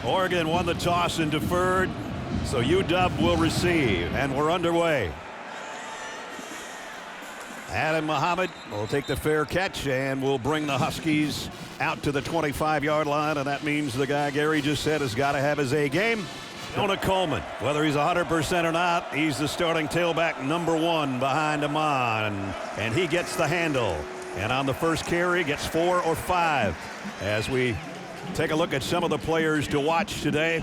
Oregon won the toss and deferred, so UW will receive, and we're underway. Adam Muhammad will take the fair catch and will bring the Huskies out to the 25-yard line, and that means the guy Gary just said has got to have his A game. Jonah Coleman, whether he's 100% or not, he's the starting tailback #1 behind Amon, and he gets the handle. And on the first carry, gets 4 or 5. As we take a look at some of the players to watch today.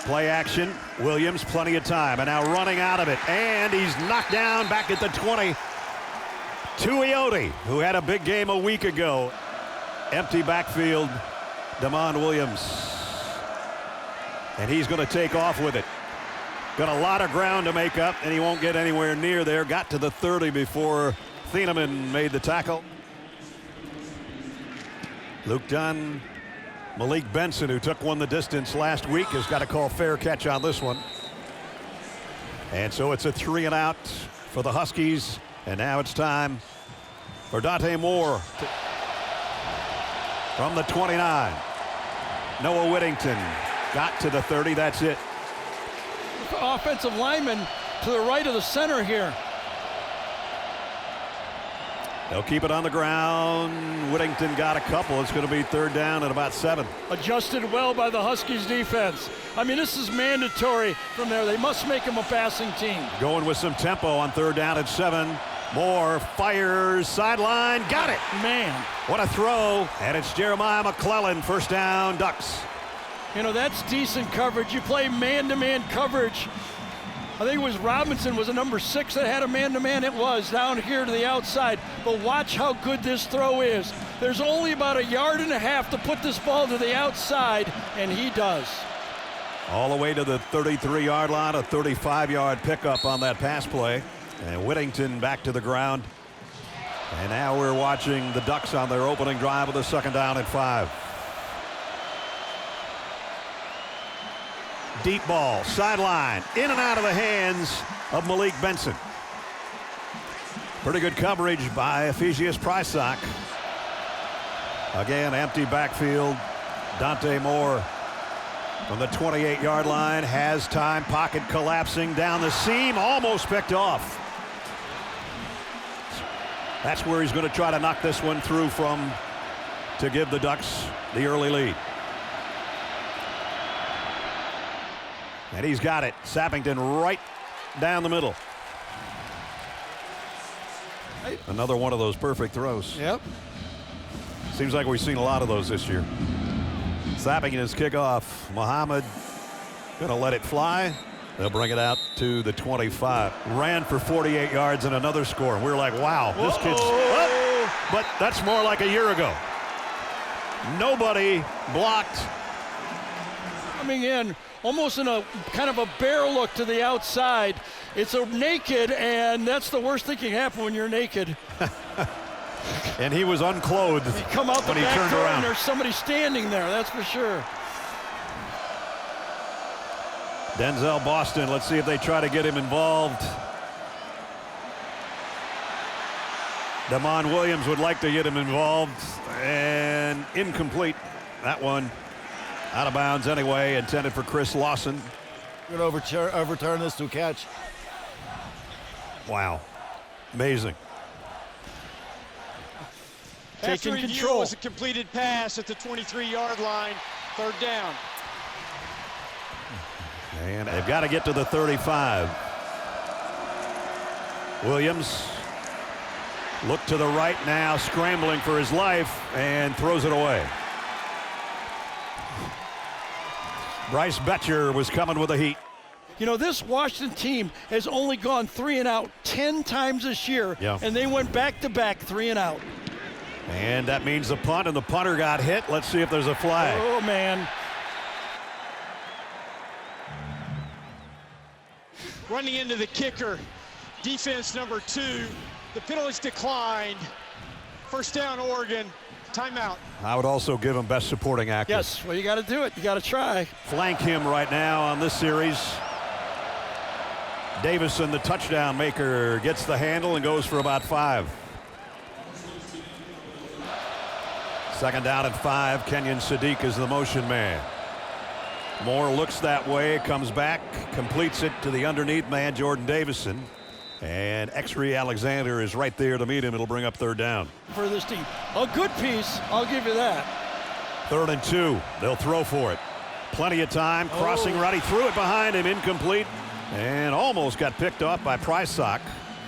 Play action. Williams, plenty of time, and now running out of it, and he's knocked down back at the 20. Tuioti, who had a big game a week ago. Empty backfield, Damon Williams. And he's going to take off with it. Got a lot of ground to make up, and he won't get anywhere near there. Got to the 30 before Thieneman made the tackle. Luke Dunn. Malik Benson, who took one the distance last week, has got to call fair catch on this one. And so it's a 3 and out for the Huskies. And now it's time for Dante Moore from the 29. Noah Whittington got to the 30. That's it. Offensive lineman to the right of the center here. They'll keep it on the ground. Whittington got a couple. It's going to be 3rd down at about 7. Adjusted well by the Huskies defense. I mean, this is mandatory from there. They must make him a passing team. Going with some tempo on 3rd down at 7. Moore fires sideline. Got it. Man. What a throw. And it's Jeremiah McClellan. 1st down, Ducks. You know, that's decent coverage. You play man-to-man coverage. I think it was Robinson was a number 6 that had a man-to-man. It was down here to the outside. But watch how good this throw is. There's only about 1.5 yards to put this ball to the outside, and he does. All the way to the 33-yard line, a 35-yard pickup on that pass play. And Whittington back to the ground. And now we're watching the Ducks on their opening drive with a 2nd down and 5. Deep ball, sideline, in and out of the hands of Malik Benson. Pretty good coverage by Ephesius Prysock. Again, empty backfield. Dante Moore from the 28-yard line has time, pocket collapsing down the seam, almost picked off. That's where he's going to try to knock this one through from to give the Ducks the early lead. And he's got it. Sappington right down the middle. Another one of those perfect throws. Yep. Seems like we've seen a lot of those this year. Sappington's kickoff. Muhammad gonna let it fly. They'll bring it out to the 25. Ran for 48 yards and another score. We're like, wow, this kid's up. But that's more like a year ago. Nobody blocked. Coming in almost in a kind of a bear look to the outside. It's a naked, and that's the worst thing can happen when you're naked. And he was unclothed you come out when the he back turned door around. And there's somebody standing there, that's for sure. Denzel Boston, let's see if they try to get him involved. Damon Williams would like to get him involved, and incomplete. That one out of bounds anyway, intended for Chris Lawson. Could overturn this to a catch. Wow, amazing. Taking After control. was a completed pass at the 23-yard line, 3rd down. And they've got to get to the 35. Williams look to the right now, scrambling for his life, and throws it away. Bryce Betcher was coming with the heat. You know, this Washington team has only gone 3 and out 10 times this year, Yeah. and they went back-to-back 3 and out. And that means the punt, and the punter got hit. Let's see if there's a flag. Oh, man. Running into the kicker, defense number 2. The penalty's declined. 1st down, Oregon. Timeout. I would also give him best supporting actor. Yes, well, you got to do it. You got to try. Flank him right now on this series. Davison, the touchdown maker, gets the handle and goes for about 5. Second down and 5. Kenyon Sadiq is the motion man. Moore looks that way, comes back, completes it to the underneath man, Jordan Davison. And Exree Alexander is right there to meet him. It'll bring up third down. For this team. A good piece, I'll give you that. 3rd and 2. They'll throw for it. Plenty of time. Crossing route. He threw it behind him. Incomplete. And almost got picked off by Prysock.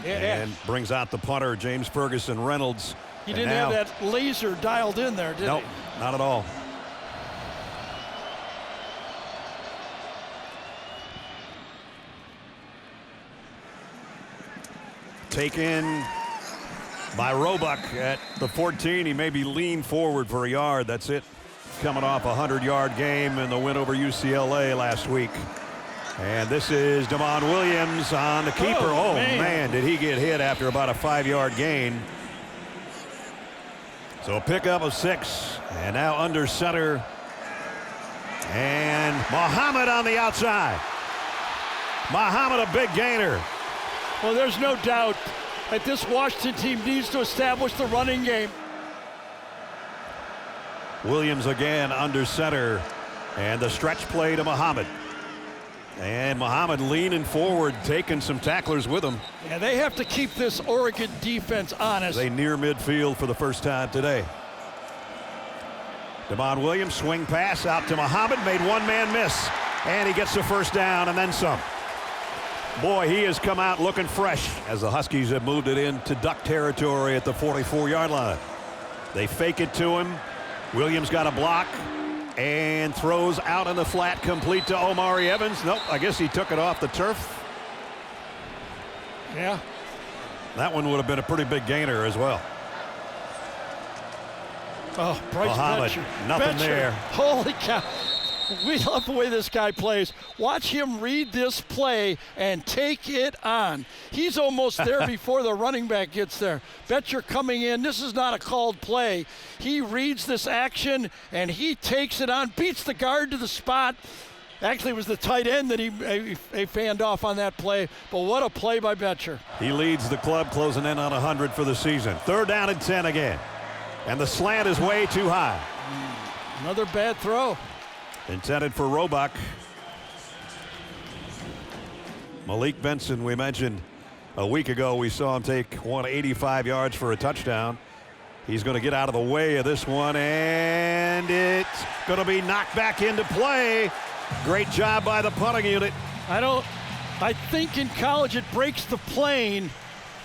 And brings out the punter, James Ferguson Reynolds. He didn't have that laser dialed in there, did he? Nope, not at all. Taken by Roebuck at the 14. He maybe leaned forward for a yard. That's it. Coming off a 100-yard game in the win over UCLA last week. And this is Damon Williams on the keeper. Oh, man, did he get hit after about a 5-yard gain. So a pickup of 6. And now under center. And Muhammad on the outside. Muhammad, a big gainer. Well, there's no doubt that this Washington team needs to establish the running game. Williams again under center. And the stretch play to Muhammad. And Muhammad leaning forward, taking some tacklers with him. Yeah, they have to keep this Oregon defense honest. They near midfield for the first time today. Damon Williams, swing pass out to Muhammad, made one man miss. And he gets the first down and then some. Boy, he has come out looking fresh as the Huskies have moved it into duck territory at the 44-yard line. They fake it to him. Williams got a block and throws out in the flat, complete to Omari Evans. Nope, I guess he took it off the turf. Yeah. That one would have been a pretty big gainer as well. Oh, Bryce Muhammad, Betcher. nothing there. Holy cow. We love the way this guy plays. Watch him read this play and take it on. He's almost there before the running back gets there. Betcher coming in. This is not a called play. He reads this action and he takes it on, beats the guard to the spot. Actually, it was the tight end that he fanned off on that play. But what a play by Betcher. He leads the club, closing in on 100 for the season. 3rd down and 10 again. And the slant is way too high. Another bad throw. Intended for Roebuck. Malik Benson, we mentioned a week ago, we saw him take 185 yards for a touchdown. He's going to get out of the way of this one, and it's going to be knocked back into play. Great job by the punting unit. I think in college it breaks the plane,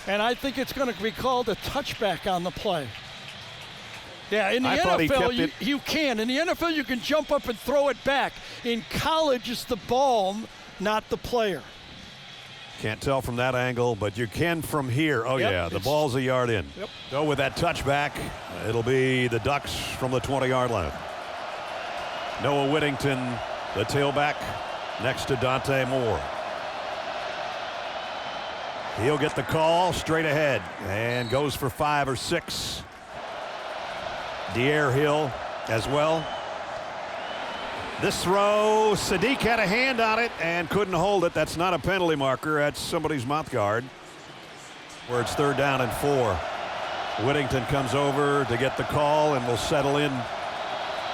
and I think it's going to be called a touchback on the play. Yeah, in the NFL, you can. In the NFL, you can jump up and throw it back. In college, it's the ball, not the player. Can't tell from that angle, but you can from here. Oh, yeah, the ball's a yard in. Yep. So with that touchback, it'll be the Ducks from the 20-yard line. Noah Whittington, the tailback, next to Dante Moore. He'll get the call straight ahead and goes for 5 or 6. De'Air Hill as well. This throw, Sadiq had a hand on it and couldn't hold it. That's not a penalty marker. That's somebody's mouth guard. Where it's 3rd down and 4. Whittington comes over to get the call and will settle in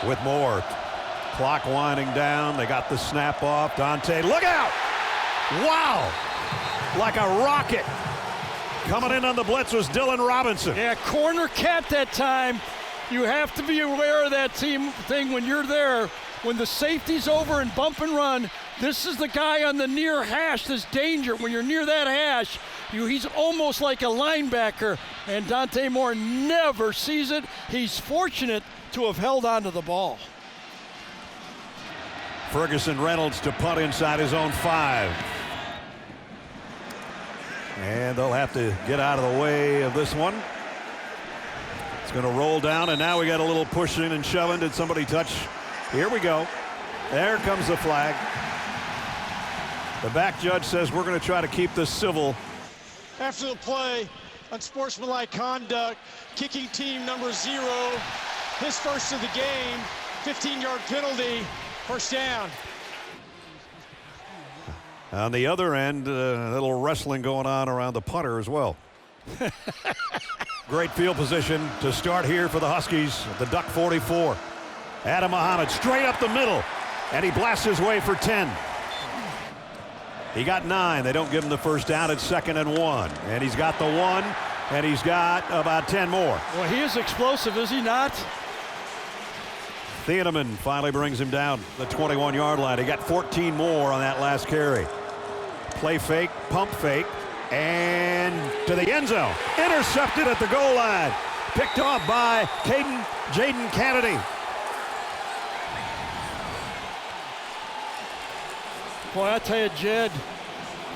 with Moore. Clock winding down. They got the snap off. Dante, look out! Wow! Like a rocket. Coming in on the blitz was Dylan Robinson. Yeah, corner cat that time. You have to be aware of that team thing when you're there. When the safety's over and bump and run, this is the guy on the near hash that's danger. When you're near that hash, he's almost like a linebacker, and Dante Moore never sees it. He's fortunate to have held on to the ball. Ferguson Reynolds to punt inside his own 5. And they'll have to get out of the way of this one. It's going to roll down, and now we got a little pushing and shoving. Did somebody touch? Here we go. There comes the flag. The back judge says we're going to try to keep this civil. After the play, unsportsmanlike conduct, kicking team number 0, his first of the game, 15-yard penalty, first down. On the other end, a little wrestling going on around the punter as well. Great field position to start here for the Huskies at the Duck 44. Adam Muhammad straight up the middle, and he blasts his way for 10. He got 9. They don't give him the first down. It's 2nd and 1. And he's got the 1, and he's got about 10 more. Well, he is explosive, is he not? Thieneman finally brings him down the 21-yard line. He got 14 more on that last carry. Play fake, pump fake, and to the end zone. Intercepted at the goal line. Picked off by Jaden Kennedy. Boy, I tell you, Jed,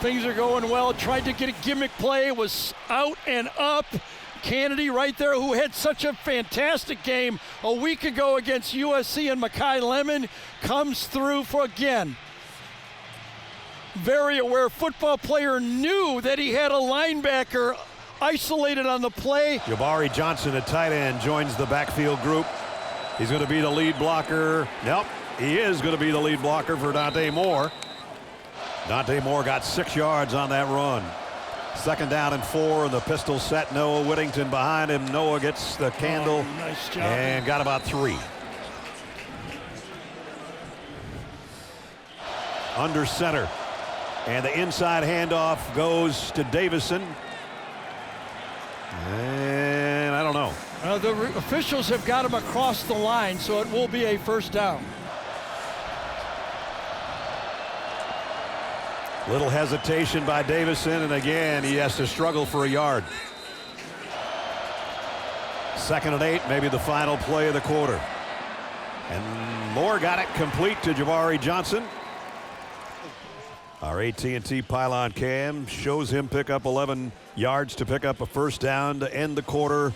things are going well. Tried to get a gimmick play, was out and up. Kennedy right there, who had such a fantastic game a week ago against USC, and Makai Lemon comes through for again. Very aware football player, knew that he had a linebacker isolated on the play. Jabari Johnson, a tight end, joins the backfield group. He's going to be the lead blocker. Nope, he is going to be the lead blocker for Dante Moore. Dante Moore got 6 yards on that run. 2nd down and 4, and the pistol set. Noah Whittington behind him. Noah gets the candle. Nice job. And got about 3. Under center. And the inside handoff goes to Davison. And I don't know. The officials have got him across the line, so it will be a first down. Little hesitation by Davison, and again, he has to struggle for a yard. 2nd and 8, maybe the final play of the quarter. And Moore got it complete to Jabari Johnson. Our AT&T pylon cam shows him pick up 11 yards to pick up a first down to end the quarter.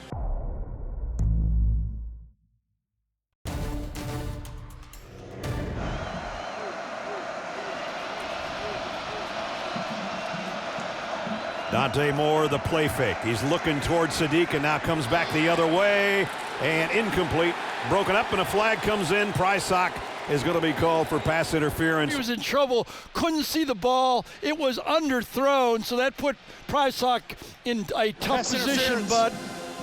Dante Moore, the play fake. He's looking towards Sadiq and now comes back the other way. And incomplete. Broken up, and a flag comes in. Prysock is going to be called for pass interference. He was in trouble, couldn't see the ball. It was underthrown, so that put Prysock in a tough Pass position. But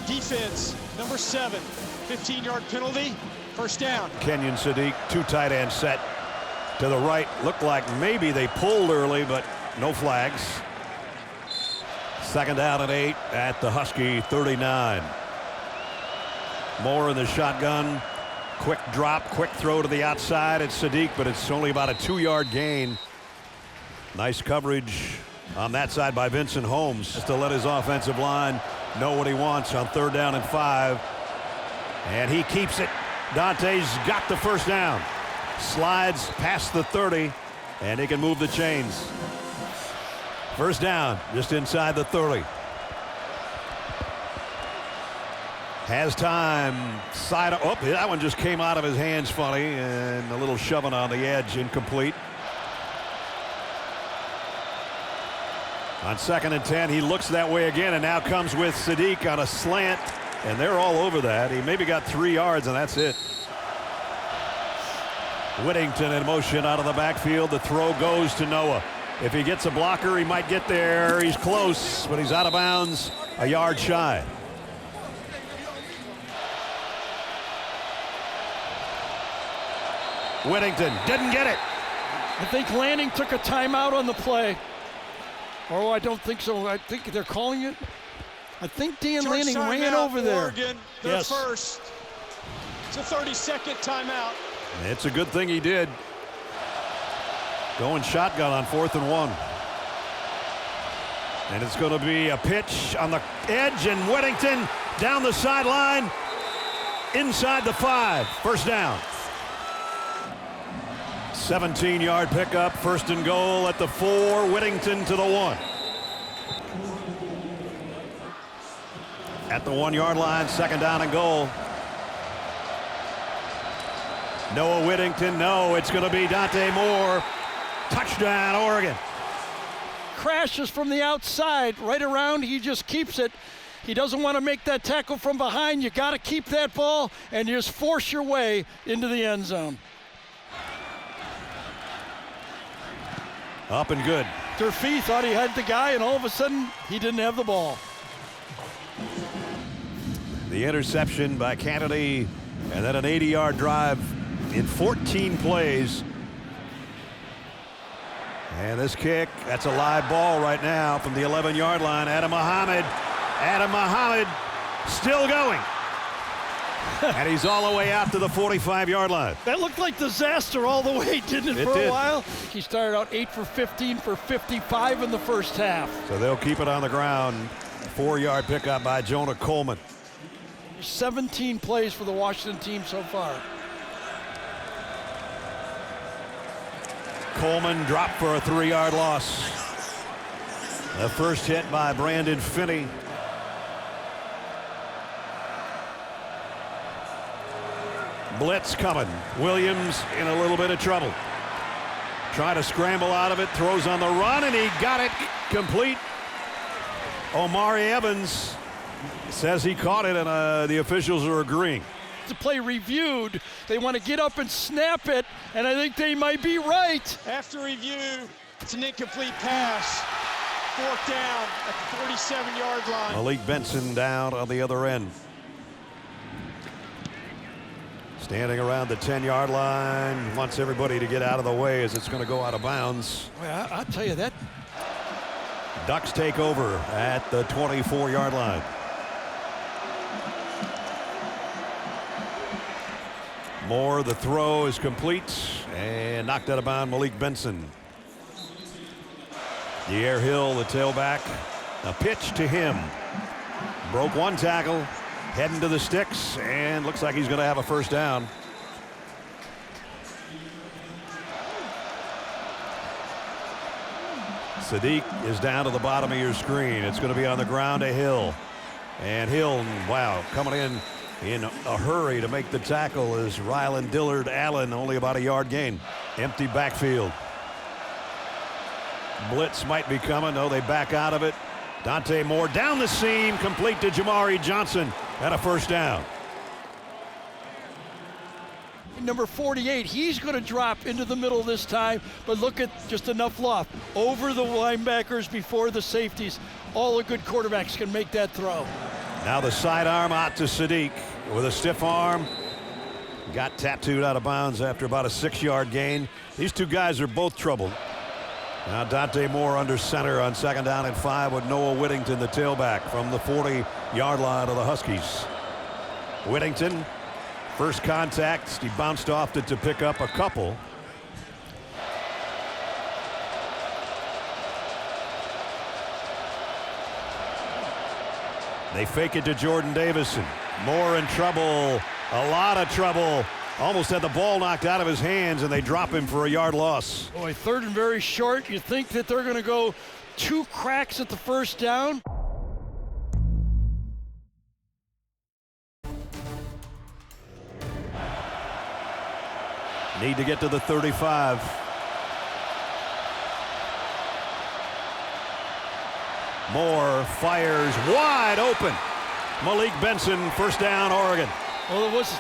defense, number 7, 15-yard penalty, first down. Kenyon Sadiq, 2 tight end set to the right. Looked like maybe they pulled early, but no flags. 2nd down and 8 at the Husky 39. Moore in the shotgun. Quick drop, quick throw to the outside. It's Sadiq, but it's only about a 2-yard gain. Nice coverage on that side by Vincent Holmes, just to let his offensive line know what he wants on 3rd down and 5. And he keeps it. Dante's got the first down. Slides past the 30, and he can move the chains. First down, just inside the 30. Has time. Side. Oh, that one just came out of his hands funny, and a little shoving on the edge, incomplete. On 2nd and 10, he looks that way again, and now comes with Sadiq on a slant, and they're all over that. He maybe got 3 yards, and that's it. Whittington in motion out of the backfield. The throw goes to Noah. If he gets a blocker, he might get there. He's close, but he's out of bounds, a yard shy. Whittington didn't get it. I think Lanning took a timeout on the play. Oh, I don't think so. I think they're calling it. I think Dan Lanning ran over there. Oregon, their first. It's a 30-second timeout. It's a good thing he did. Going shotgun on 4th and 1. And it's going to be a pitch on the edge, and Whittington down the sideline inside the 5. First down. 17-yard pickup, 1st and goal at the 4. Whittington to the 1. At the 1-yard line, 2nd down and goal. Noah Whittington, no, it's going to be Dante Moore. Touchdown, Oregon. Crashes from the outside, right around, he just keeps it. He doesn't want to make that tackle from behind. You got to keep that ball and just force your way into the end zone. Up and good. Durfee thought he had the guy, and all of a sudden, he didn't have the ball. The interception by Kennedy, and then an 80-yard drive in 14 plays. And this kick, that's a live ball right now from the 11-yard line. Adam Muhammad still going. And he's all the way out to the 45-yard line. That looked like disaster all the way, didn't it, It for did. a while? He started out 8 for 15 for 55 in the first half. So they'll keep it on the ground. 4-yard pickup by Jonah Coleman. 17 plays for the Washington team so far. Coleman dropped for a 3-yard loss. The first hit by Brandon Finney. Blitz coming. Williams in a little bit of trouble. Trying to scramble out of it, throws on the run, and he got it complete. Omari Evans says he caught it, and the officials are agreeing. The play reviewed. They want to get up and snap it, and I think they might be right. After review, it's an incomplete pass. Fourth down at the 47-yard line. Malik Benson down on the other end. Standing around the 10-yard line, wants everybody to get out of the way as it's going to go out of bounds. Well, I'll tell you that. Ducks take over at the 24-yard line. Moore, the throw is complete and knocked out of bounds. Malik Benson. De'Air Hill, the tailback. A pitch to him. Broke one tackle, heading to the sticks, and looks like he's going to have a first down. Sadiq is down to the bottom of your screen. It's going to be on the ground to Hill. And Hill, wow, coming in a hurry to make the tackle is Ryland Dillard Allen, only about a yard gain. Empty backfield. Blitz might be coming. No, they back out of it. Dante Moore down the seam, complete to Jamari Johnson, and a first down. Number 48, he's going to drop into the middle this time, but look at just enough loft over the linebackers before the safeties. All the good quarterbacks can make that throw. Now the sidearm out to Sadiq with a stiff arm. Got tattooed out of bounds after about a 6-yard gain. These two guys are both troubled. Now Dante Moore under center on 2nd down and 5 with Noah Whittington, the tailback, from the 40-yard line of the Huskies. Whittington, first contact, he bounced off it to pick up a couple. They fake it to Jordan Davison. Moore in trouble, a lot of trouble. Almost had the ball knocked out of his hands, and they drop him for a yard loss. Boy, 3rd and very short. You think that they're going to go 2 cracks at the first down? Need to get to the 35. Moore fires wide open. Malik Benson, first down, Oregon. Well, it was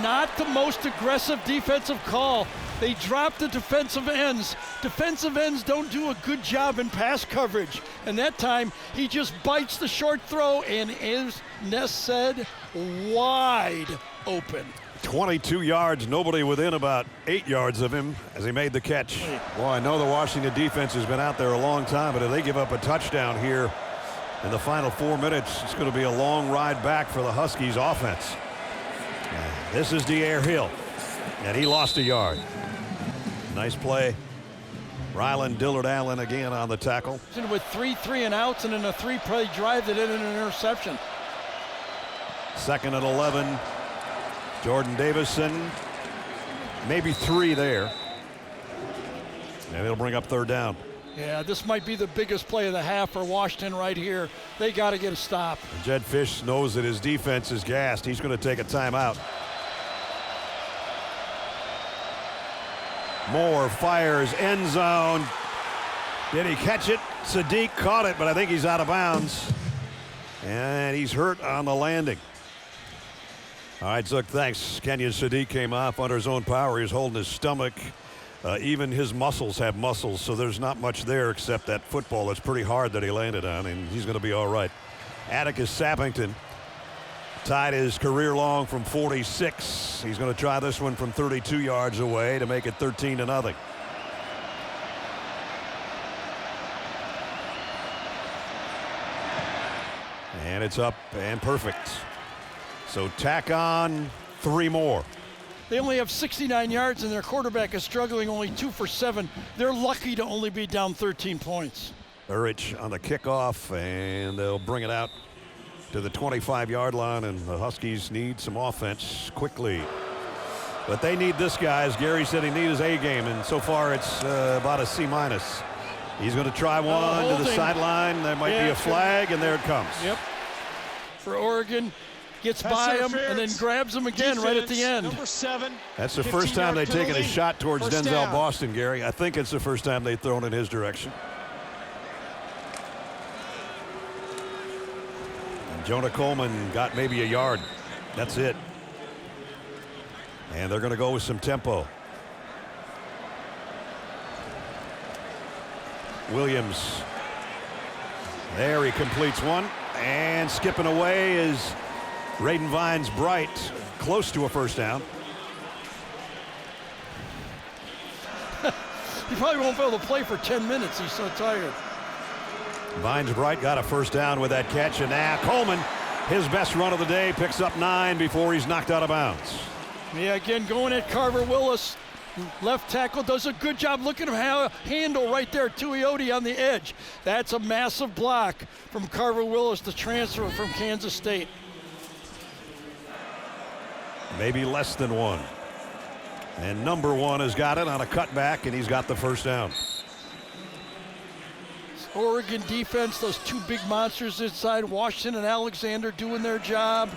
not the most aggressive defensive call. They dropped the defensive ends. Defensive ends don't do a good job in pass coverage. And that time, he just bites the short throw and, as Ness said, wide open. 22 yards, nobody within about 8 yards of him as he made the catch. Well, I know the Washington defense has been out there a long time, but if they give up a touchdown here in the final 4 minutes, it's going to be a long ride back for the Huskies offense. This is De'Air Hill, and he lost a yard. Nice play. Ryland Dillard Allen again on the tackle. With 3 3-and-outs and in a 3-play drive that ended in an interception. 2nd and 11. Jordan Davison, maybe 3 there. And it'll bring up 3rd down. Yeah, this might be the biggest play of the half for Washington right here. They got to get a stop. And Jed Fish knows that his defense is gassed. He's going to take a timeout. Moore fires, end zone. Did he catch it? Sadiq caught it, but I think he's out of bounds. And he's hurt on the landing. All right, Zook, thanks. Kenyon Sadiq came off under his own power. He was holding his stomach. Even his muscles have muscles, so there's not much there except that football that's pretty hard that he landed on, and he's going to be all right. Atticus Sappington Tied his career long from 46. He's going to try this one from 32 yards away to make it 13-0. And it's up and perfect. So tack on 3 more. They only have 69 yards, and their quarterback is struggling, only 2 for 7. They're lucky to only be down 13 points. Urich on the kickoff, and they'll bring it out to the 25-yard line, and the Huskies need some offense quickly. But they need this guy. As Gary said, he needs his A game, and so far it's about a C-. He's going to try one to the sideline. There might be a flag, and there it comes. Yep. For Oregon, gets by him and then grabs him again right at the end. Number 7. That's the first time they've taken a shot towards First Denzel down. Boston, Gary. I think it's the first time they've thrown in his direction. And Jonah Coleman got maybe a yard. That's it. And they're going to go with some tempo. Williams. There he completes one. And skipping away is Raiden Vines Bright, close to a first down. He probably won't be able to play for 10 minutes. He's so tired. Vines Bright got a first down with that catch, and now Coleman, his best run of the day, picks up 9 before he's knocked out of bounds. Yeah, again, going at Carver Willis. Left tackle does a good job. Look at him handle right there. Tuioti on the edge. That's a massive block from Carver Willis, the transfer from Kansas State. Maybe less than 1. And number 1 has got it on a cutback, and he's got the first down. Oregon defense, those 2 big monsters inside. Washington and Alexander doing their job.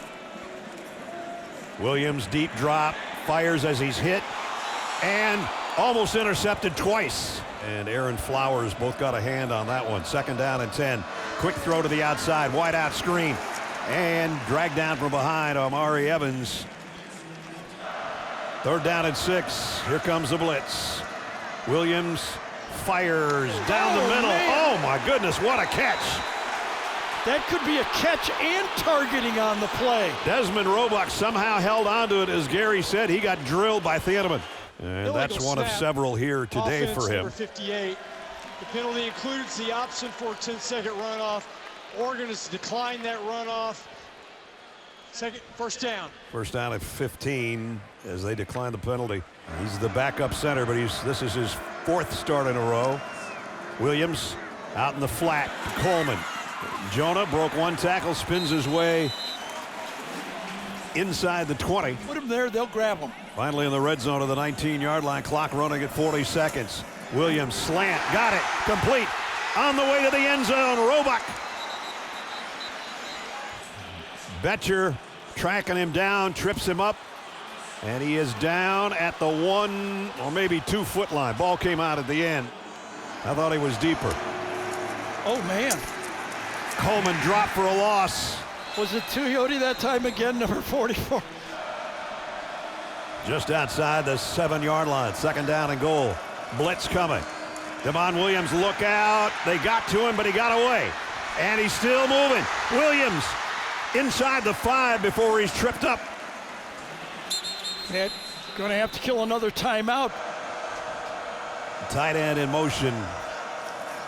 Williams deep drop, fires as he's hit, and almost intercepted twice. And Aaron Flowers both got a hand on that one. 2nd down and 10. Quick throw to the outside, wide out screen, and dragged down from behind Amari Evans. 3rd down and 6. Here comes the blitz. Williams fires down the middle. Man. Oh my goodness, what a catch. That could be a catch and targeting on the play. Desmond Roebuck somehow held on to it. As Gary said, he got drilled by Thiedemann. And that's one of several here today for him. Number 58. The penalty includes the option for a 10-second runoff. Oregon has declined that runoff. First down. First down at 15 as they decline the penalty. He's the backup center, but this is his 4th start in a row. Williams out in the flat. Coleman. Jonah broke 1 tackle, spins his way inside the 20. Put him there, they'll grab him. Finally in the red zone of the 19-yard line, clock running at 40 seconds. Williams slant, got it, complete, on the way to the end zone. Roebuck. Betcher tracking him down, trips him up, and he is down at the 1 or maybe 2 foot line. Ball came out at the end. I thought he was deeper. Oh man. Coleman dropped for a loss. Was it Tuioti that time again, number 44? Just outside the 7-yard line. 2nd down and goal. Blitz coming. Devon Williams, look out. They got to him, but he got away. And he's still moving. Williams inside the 5 before he's tripped up. Going to have to kill another timeout. Tight end in motion.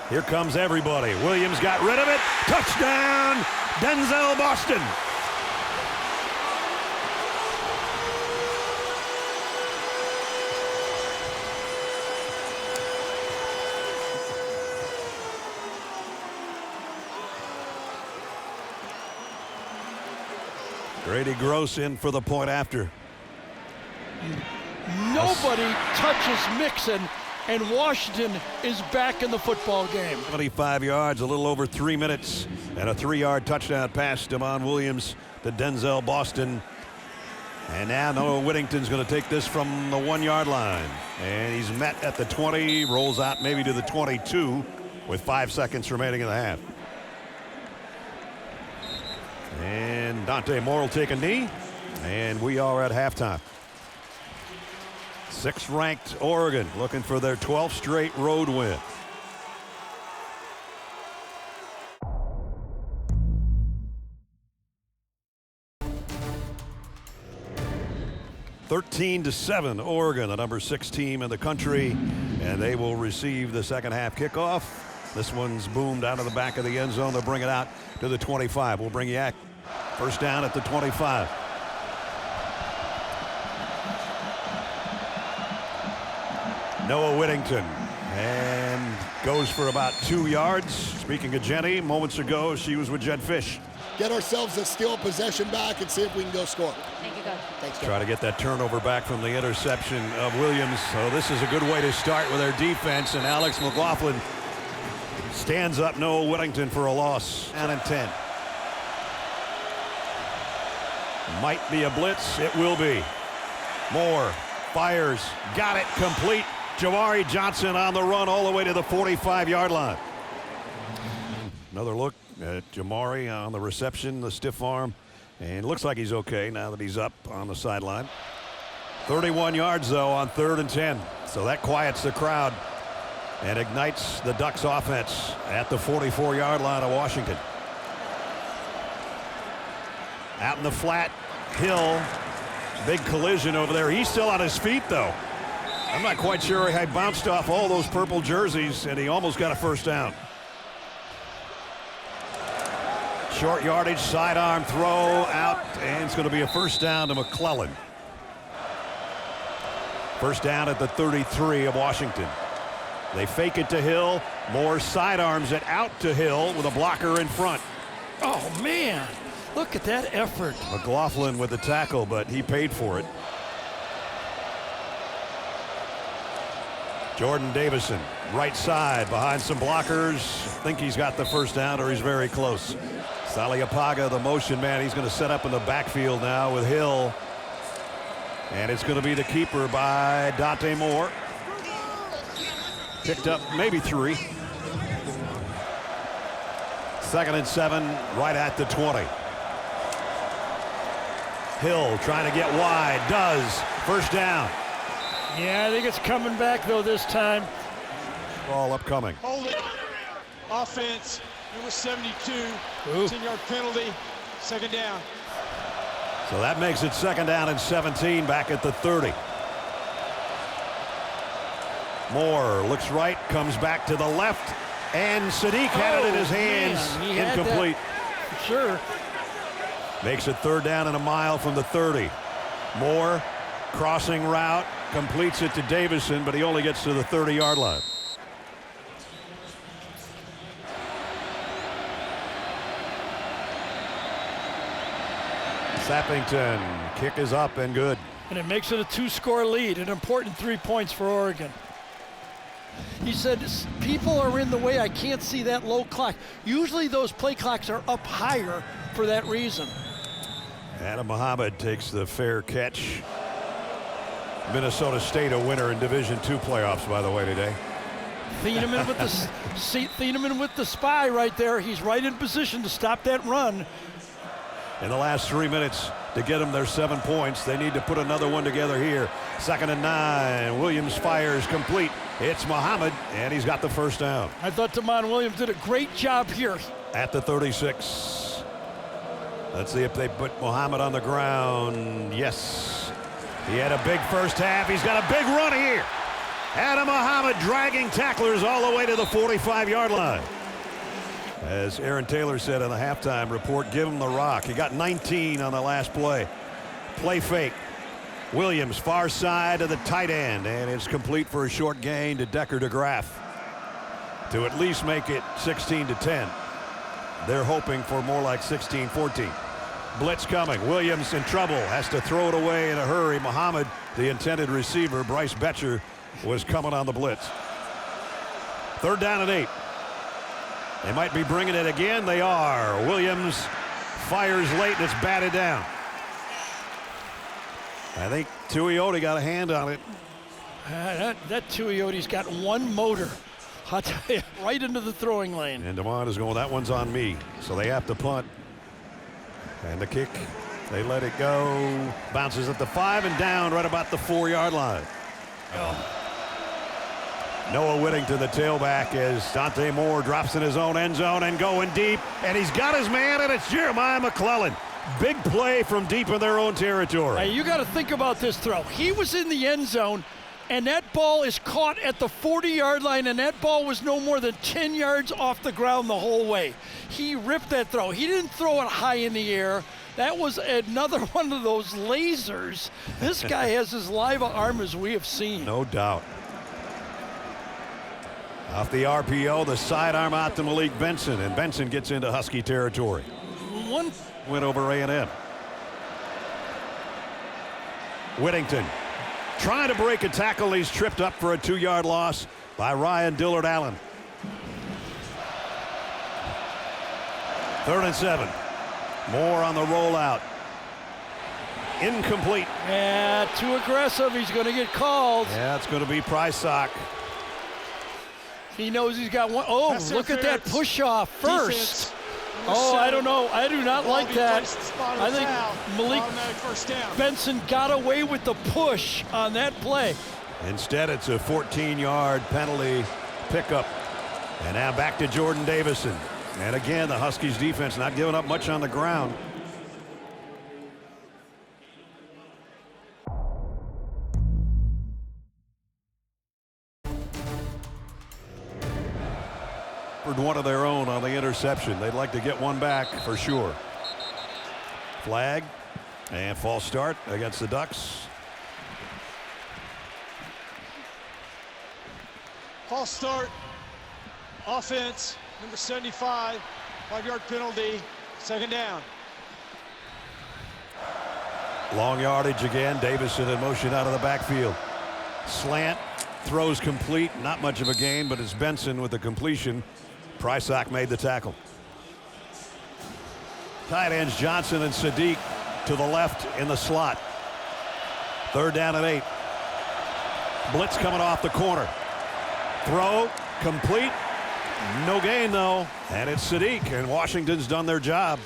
Here comes everybody. Williams got rid of it. Touchdown, Denzel Boston. Grady Gross in for the point after. Nobody touches Mixon, and Washington is back in the football game. 25 yards, a little over 3 minutes, and a 3-yard touchdown pass. Devon Williams to Denzel Boston. And now Noah Whittington's going to take this from the 1-yard line. And he's met at the 20, rolls out maybe to the 22 with 5 seconds remaining in the half. And Dante Moore will take a knee, and we are at halftime. 6th-ranked Oregon looking for their 12th straight road win. 13-7, Oregon, the number 6 team in the country, and they will receive the second half kickoff. This one's boomed out of the back of the end zone. They'll bring it out to the 25. We'll bring you back. First down at the 25. Noah Whittington, and goes for about 2 yards. Speaking of Jenny, moments ago she was with Jed Fish. Get ourselves a steal possession back and see if we can go score. Thank you, Coach. Thanks, Coach. Try to get that turnover back from the interception of Williams. So this is a good way to start with their defense, and Alex McLaughlin stands up Noah Whittington for a loss. Down and 10. Might be a blitz. It will be. Moore fires. Got it. Complete. Jamari Johnson on the run all the way to the 45-yard line. Another look at Jamari on the reception, the stiff arm, and looks like he's okay now that he's up on the sideline. 31 yards, though, on 3rd and 10. So that quiets the crowd and ignites the Ducks offense at the 44-yard line of Washington. Out in the flat, Hill, big collision over there. He's still on his feet, though. I'm not quite sure how he bounced off all those purple jerseys, and he almost got a first down. Short yardage, sidearm throw out, and it's going to be a first down to McClellan. First down at the 33 of Washington. They fake it to Hill. Moore sidearms it out to Hill with a blocker in front. Oh, man. Look at that effort. McLaughlin with the tackle, but he paid for it. Jordan Davison, right side, behind some blockers. I think he's got the first down, or he's very close. Saliapaga, the motion man, he's going to set up in the backfield now with Hill. And it's going to be the keeper by Dante Moore. Picked up maybe 3. 2nd and 7, right at the 20. Hill trying to get wide, does. First down. Yeah, I think it's coming back, though, this time. Ball upcoming. Hold it. Offense, number 72. 10-yard penalty. Second down. So that makes it 2nd down and 17 back at the 30. Moore looks right, comes back to the left, and Sadiq had it in his hands. Man, he had incomplete. that. Sure. Makes it 3rd down and a mile from the 30. Moore, crossing route, completes it to Davison, but he only gets to the 30-yard line. Sappington, kick is up and good. And it makes it a 2-score lead, an important 3 points for Oregon. He said, people are in the way. I can't see that low clock. Usually those play clocks are up higher for that reason. Adam Muhammad takes the fair catch. Minnesota State a winner in Division II playoffs, by the way, today. Thieneman with the spy right there. He's right in position to stop that run. In the last 3 minutes to get them their 7 points, they need to put another one together here. 2nd and 9. Williams fires complete. It's Muhammad, and he's got the first down. I thought Damon Williams did a great job here. At the 36. Let's see if they put Muhammad on the ground. Yes. He had a big first half. He's got a big run here. Adam Muhammad dragging tacklers all the way to the 45-yard line. As Aaron Taylor said in the halftime report, give him the rock. He got 19 on the last play. Play fake. Williams far side to the tight end, and it's complete for a short gain to Decker DeGraff to at least make it 16-10. They're hoping for more like 16-14. Blitz coming. Williams in trouble. Has to throw it away in a hurry. Muhammad, the intended receiver, Bryce Betcher, was coming on the blitz. 3rd down and 8. They might be bringing it again. They are. Williams fires late, and it's batted down. I think Tuioti got a hand on it. That Tuioti's got one motor. I'll tell you, right into the throwing lane. And DeMond is going, that one's on me. So they have to punt. And the kick, they let it go. Bounces at the 5 and down right about the 4-yard line. Noah Whittington, the tailback, as Dante Moore drops in his own end zone and going deep. And he's got his man, and it's Jeremiah McClellan. Big play from deep in their own territory. Hey, you got to think about this throw. He was in the end zone, and that ball is caught at the 40-yard line, and that ball was no more than 10 yards off the ground the whole way. He ripped that throw. He didn't throw it high in the air. That was another one of those lasers. This guy has as live an arm as we have seen. No doubt. Off the RPO, the sidearm out to Malik Benson, and Benson gets into Husky territory. One win over A&M. Whittington trying to break a tackle. He's tripped up for a 2-yard loss by Ryan Dillard Allen. 3rd and 7. Moore on the rollout. Incomplete. Yeah, too aggressive. He's going to get called. Yeah, it's going to be Prysock. He knows he's got one. Oh, That's look at that push off first. Defense. Oh, I don't know. I do not like that. I think Malik first down. Benson got away with the push on that play. Instead, it's a 14-yard penalty pickup. And now back to Jordan Davison. And again, the Huskies defense not giving up much on the ground. One of their own on the interception. They'd like to get one back for sure. Flag and false start against the Ducks. False start. Offense, number 75. 5-yard penalty. 2nd down. Long yardage again. Davison in motion out of the backfield. Slant. Throws complete. Not much of a gain, but it's Benson with the completion. Prysock made the tackle. Tight ends Johnson and Sadiq to the left in the slot. 3rd down and 8. Blitz coming off the corner. Throw complete. No gain though. And it's Sadiq, and Washington's done their job.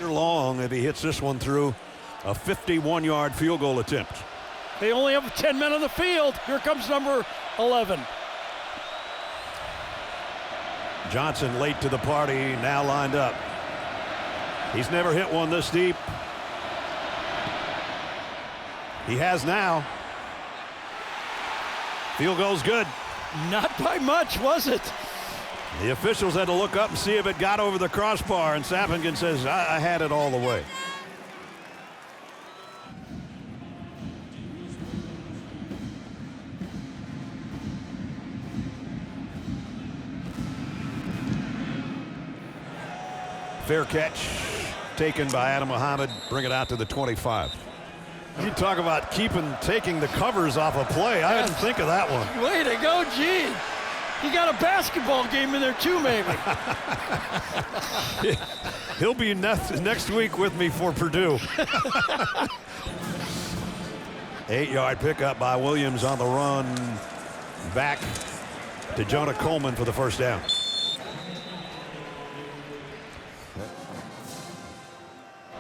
Long if he hits this one through a 51-yard field goal attempt. They only have 10 men on the field. Here comes number 11. Johnson late to the party, now lined up. He's never hit one this deep. He has now. Field goal's good. Not by much, was it? The officials had to look up and see if it got over the crossbar, and Sappington says, I had it all the way. Fair catch taken by Adam Muhammad. Bring it out to the 25. You talk about taking the covers off a play. I didn't think of that one. Way to go, Gene. He got a basketball game in there too, maybe. He'll be next week with me for Purdue. 8-yard pickup by Williams on the run. Back to Jonah Coleman for the 1st down.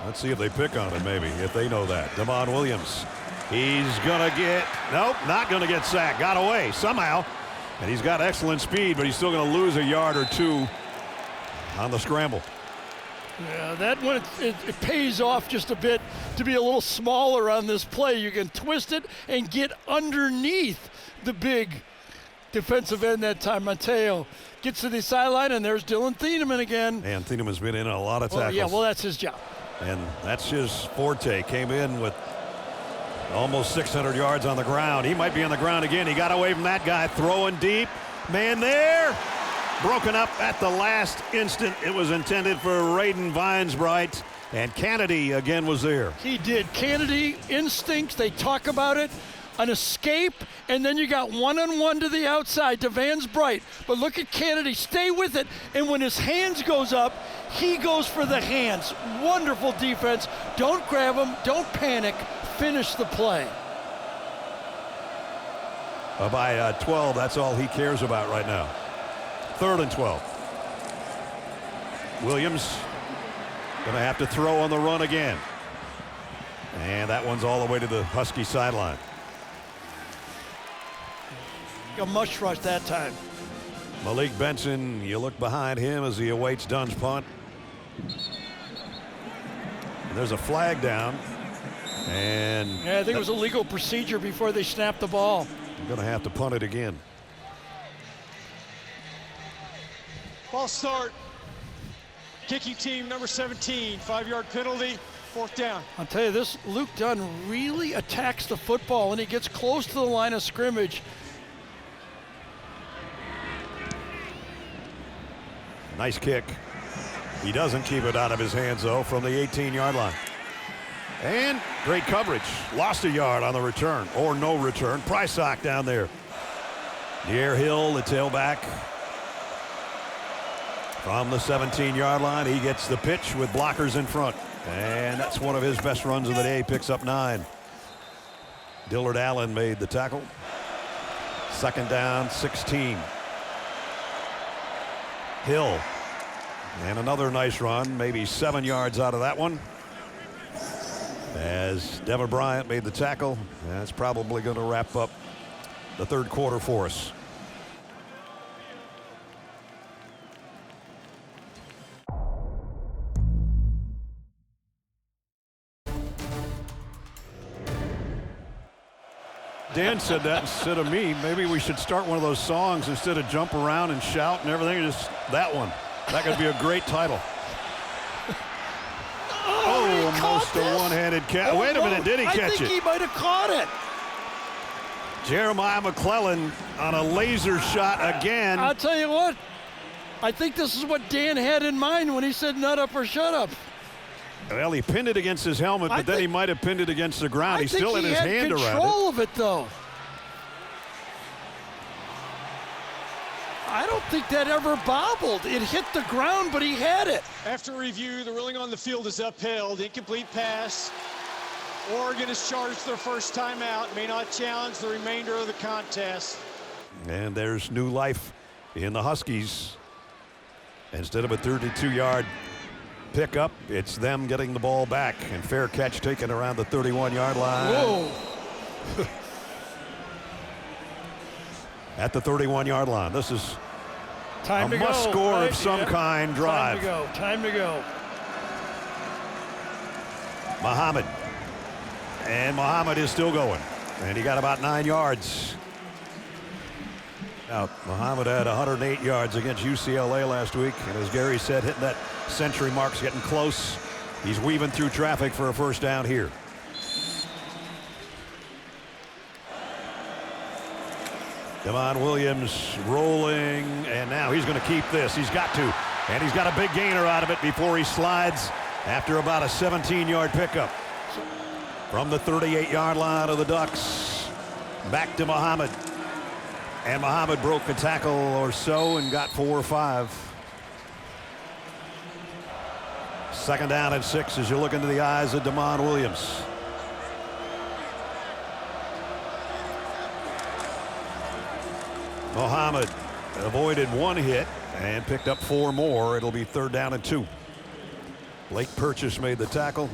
Let's see if they pick on it, maybe, if they know that. Damon Williams. He's going to get, nope, not going to get sacked. Got away somehow. And he's got excellent speed, but he's still going to lose a yard or two on the scramble. Yeah, that one, it pays off just a bit to be a little smaller on this play. You can twist it and get underneath the big defensive end that time. Mateo gets to the sideline, and there's Dylan Thieneman again. And Thieneman's been in a lot of tackles. Yeah, well, that's his job. And that's his forte. Came in with almost 600 yards on the ground. He might be on the ground again. He got away from that guy. Throwing deep. Man there. Broken up at the last instant. It was intended for Raiden Vinesbright. And Kennedy again was there. He did. Kennedy, instincts, they talk about it. An escape, and then you got one-on-one to the outside to Vansbright. But look at Kennedy, stay with it, and when his hands goes up, he goes for the hands. Wonderful defense. Don't grab him, don't panic, finish the play. By 12, that's all he cares about right now. 3rd and 12. Williams gonna have to throw on the run again. And that one's all the way to the Husky sideline. A mush rush that time. Malik Benson, you look behind him as he awaits Dunn's punt. There's a flag down. And yeah, I think it was a legal procedure before they snapped the ball. I'm going to have to punt it again. Ball start. Kicking team number 17, 5-yard penalty, 4th down. I'll tell you this, Luke Dunn really attacks the football and he gets close to the line of scrimmage. Nice kick. He doesn't keep it out of his hands, though, from the 18-yard line. And great coverage. Lost a yard on the return, or no return. Prysock down there. Near Hill, the tailback. From the 17-yard line, he gets the pitch with blockers in front. And that's one of his best runs of the day, picks up 9. Dillard Allen made the tackle. 2nd down, 16. Hill. And another nice run, maybe 7 yards out of that one. As Devin Bryant made the tackle, that's probably going to wrap up the 3rd quarter for us. Dan said that instead of me. Maybe we should start one of those songs instead of jump around and shout and everything. Just that one. That could be a great title. Almost a one-handed catch. Wait a minute, did he catch it? I think he might have caught it. Jeremiah McClellan on a laser shot again. I'll tell you what, I think this is what Dan had in mind when he said nut up or shut up. Well, he pinned it against his helmet, but then he might have pinned it against the ground. He's still in his hand around it. I think he had control of it, though. I don't think that ever bobbled. It hit the ground, but he had it. After review, the ruling on the field is upheld. Incomplete pass. Oregon has charged their first timeout. May not challenge the remainder of the contest. And there's new life in the Huskies. Instead of a 32-yard pickup, it's them getting the ball back. And fair catch taken around the 31-yard line. Whoa. At the 31-yard line. This is time to must go. score Right, of some yeah. kind drive. Time to go. Muhammad. And Muhammad is still going. And he got about 9 yards. Now, Muhammad had 108 yards against UCLA last week. And as Gary said, hitting that century mark's getting close. He's weaving through traffic for a first down here. Devon Williams rolling, and now he's going to keep this. He's got to. And he's got a big gainer out of it before he slides after about a 17-yard pickup. From the 38-yard line of the Ducks, back to Muhammad. And Muhammad broke a tackle or so and got 4 or 5. 2nd down and 6 as you look into the eyes of Devon Williams. Muhammad avoided 1 hit and picked up 4 more. It'll be 3rd down and 2. Blake Purchase made the tackle.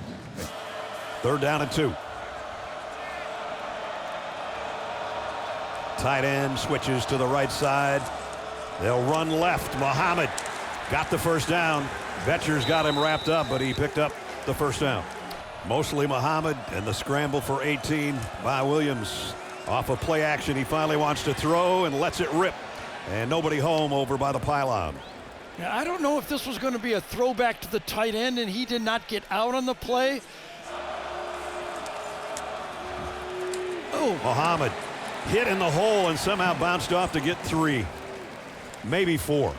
3rd down and 2. Tight end switches to the right side. They'll run left. Muhammad got the first down. Betcher's got him wrapped up, but he picked up the first down. Mostly Muhammad, and the scramble for 18 by Williams. Off of play action, he finally wants to throw and lets it rip. And nobody home over by the pylon. Yeah, I don't know if this was going to be a throwback to the tight end, and he did not get out on the play. Oh, Muhammad hit in the hole and somehow bounced off to get 3, maybe 4.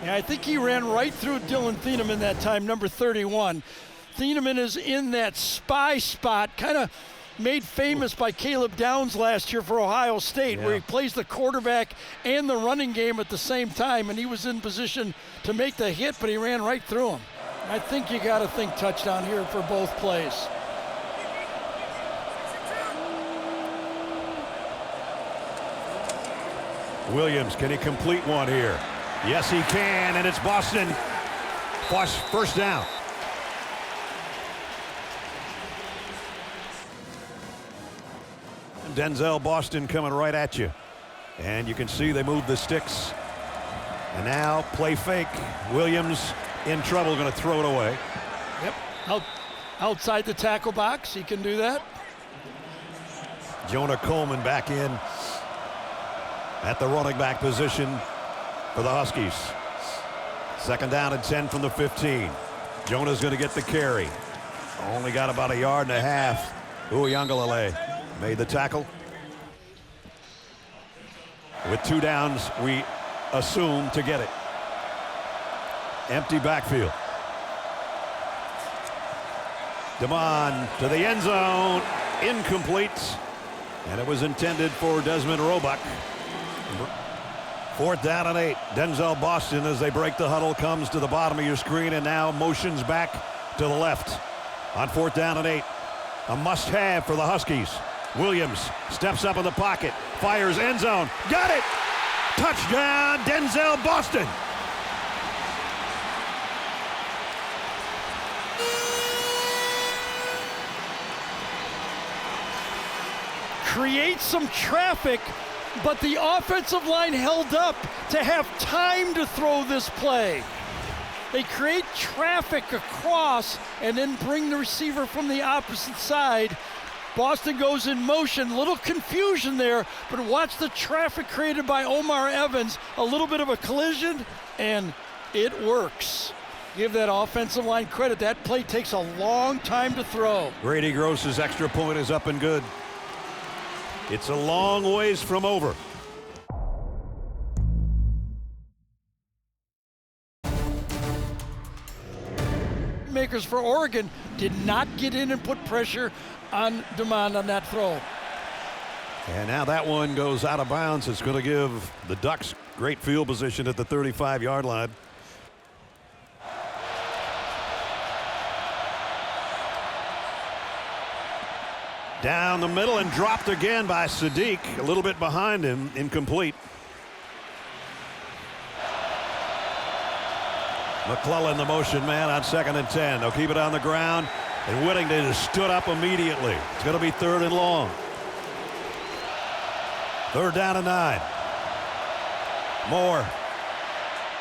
yeah, I think he ran right through Dylan Thieneman that time, number 31. Thieneman is in that spy spot, kind of made famous by Caleb Downs last year for Ohio State, where he plays the quarterback and the running game at the same time, and he was in position to make the hit, but he ran right through him. I think you got to think touchdown here for both plays. Williams, can he complete one here? Yes, he can, and it's Boston. First down. Denzel Boston coming right at you. And you can see they move the sticks. And now play fake. Williams in trouble, going to throw it away. Yep. outside the tackle box. He can do that. Jonah Coleman back in at the running back position for the Huskies. 2nd down and 10 from the 15. Jonah's going to get the carry. Only got about 1.5 yards. Uiagalelei made the tackle. With 2 downs, we assume to get it. Empty backfield. Damon to the end zone. Incomplete. And it was intended for Desmond Roebuck. 4th down and 8. Denzel Boston, as they break the huddle, comes to the bottom of your screen and now motions back to the left. On 4th down and 8. A must-have for the Huskies. Williams steps up in the pocket. Fires end zone. Got it! Touchdown, Denzel Boston. Create some traffic, but the offensive line held up to have time to throw this play. They create traffic across and then bring the receiver from the opposite side. Boston goes in motion, little confusion there, but watch the traffic created by Omar Evans. A little bit of a collision, and it works. Give that offensive line credit. That play takes a long time to throw. Grady Gross's extra point is up and good. It's a long ways from over. Makers for Oregon did not get in and put pressure on Damon on that throw. And now that one goes out of bounds. It's going to give the Ducks great field position at the 35-yard line. Down the middle and dropped again by Sadiq. A little bit behind him, incomplete. McClellan, the motion man, on 2nd and 10. They'll keep it on the ground, and Whittington has stood up immediately. It's going to be 3rd and long. 3rd down and 9. Moore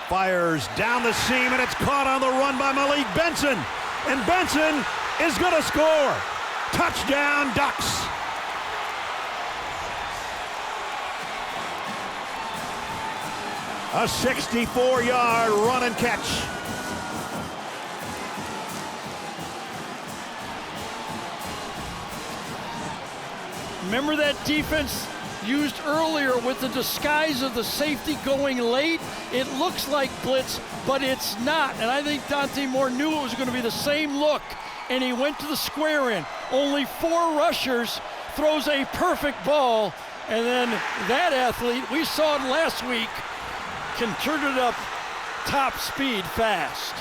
fires down the seam, and it's caught on the run by Malik Benson. And Benson is going to score. Touchdown, Ducks. A 64-yard run and catch. Remember that defense used earlier with the disguise of the safety going late? It looks like blitz, but it's not. And I think Dante Moore knew it was going to be the same look, and he went to the square in. Only 4 rushers, throws a perfect ball, and then that athlete, we saw it last week, can turn it up top speed fast.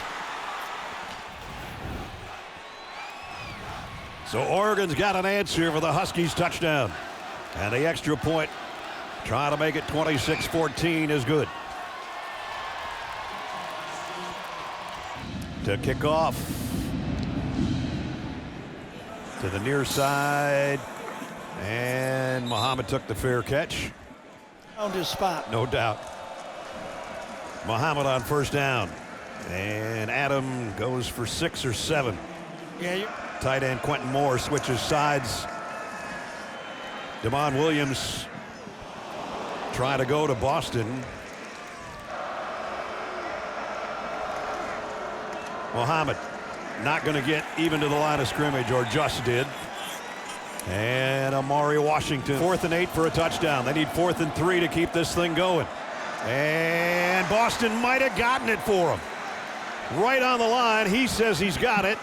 So Oregon's got an answer for the Huskies touchdown. And the extra point, trying to make it 26-14 is good. To kick off. To the near side. And Muhammad took the fair catch. Found his spot. No doubt. Muhammad on 1st down. And Adam goes for 6 or 7. Yeah, Tight end Quentin Moore switches sides. Damon Williams trying to go to Boston. Muhammad not going to get even to the line of scrimmage, or just did. And Amari Washington, 4th and 8 for a touchdown. They need 4th and 3 to keep this thing going. And Boston might have gotten it for him. Right on the line. He says he's got it.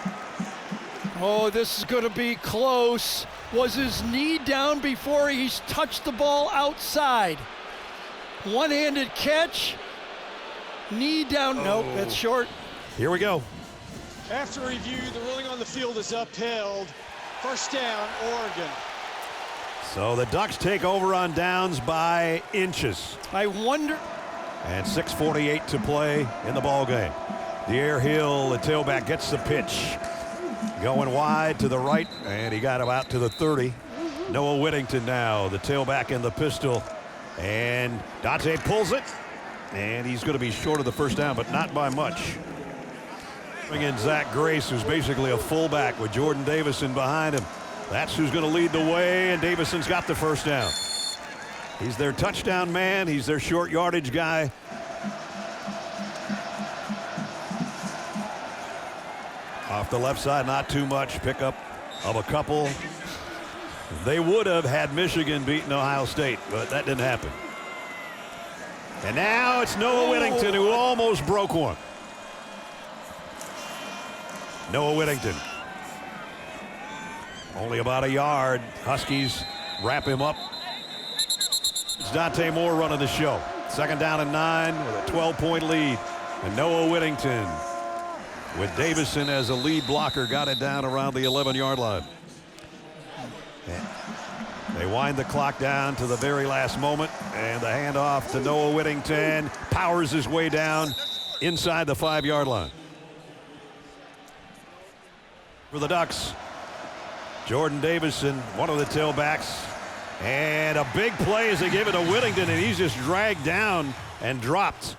Oh, this is going to be close. Was his knee down before he's touched the ball outside? One-handed catch. Knee down. Nope, that's short. Here we go. After review, the ruling on the field is upheld. 1st down, Oregon. So the Ducks take over on downs by inches. I wonder. And 6:48 to play in the ball game. De'Air Hill, the tailback, gets the pitch. Going wide to the right, and he got him out to the 30. Noah Whittington now, the tailback in the pistol. And Dante pulls it, and he's going to be short of the 1st down, but not by much. Bring in Zach Grace, who's basically a fullback with Jordan Davison behind him. That's who's going to lead the way, and Davison's got the first down. He's their touchdown man. He's their short yardage guy. Off the left side, not too much. Pickup of a couple. They would have had Michigan beaten Ohio State, but that didn't happen. And now it's Noah Whittington, who almost broke one. Noah Whittington. Only about a yard. Huskies wrap him up. It's Dante Moore running the show. 2nd down and 9 with a 12-point lead. And Noah Whittington, with Davison as a lead blocker, got it down around the 11-yard line. And they wind the clock down to the very last moment, and the handoff to Noah Whittington powers his way down inside the 5-yard line. For the Ducks, Jordan Davison, one of the tailbacks, and a big play as they give it to Whittington, and he's just dragged down and dropped.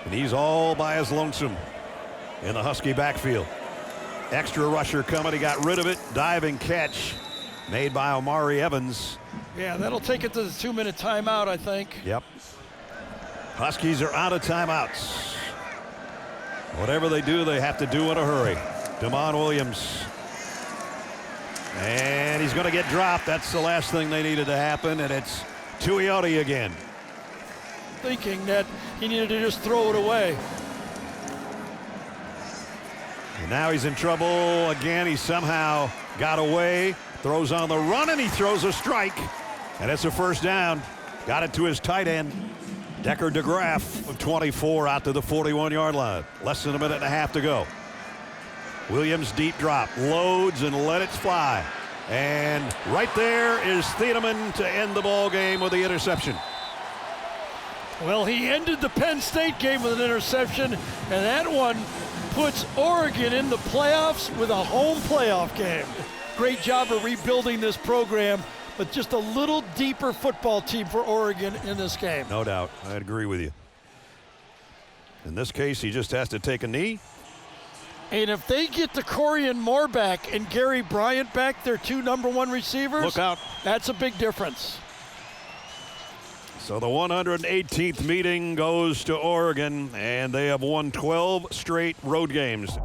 And he's all by his lonesome in the Husky backfield. Extra rusher coming. He got rid of it. Diving catch made by Omari Evans. Yeah, that'll take it to the 2-minute timeout, I think. Yep. Huskies are out of timeouts. Whatever they do, they have to do in a hurry. Damon Williams. And he's going to get dropped. That's the last thing they needed to happen, and it's Tuioti again. Thinking that he needed to just throw it away. And now he's in trouble again. He somehow got away, throws on the run, and he throws a strike. And it's a first down. Got it to his tight end, Decker DeGraff, of 24 out to the 41-yard line. Less than a minute and a half to go. Williams deep drop, loads and let it fly. And right there is Thiedemann to end the ball game with the interception. Well, he ended the Penn State game with an interception, and that one puts Oregon in the playoffs with a home playoff game. Great job of rebuilding this program, but just a little deeper football team for Oregon in this game. No doubt. I agree with you. In this case, he just has to take a knee. And if they get the Corian Moore back and Gary Bryant back, their 2 number 1 receivers, Look out. That's a big difference. So the 118th meeting goes to Oregon, and they have won 12 straight road games.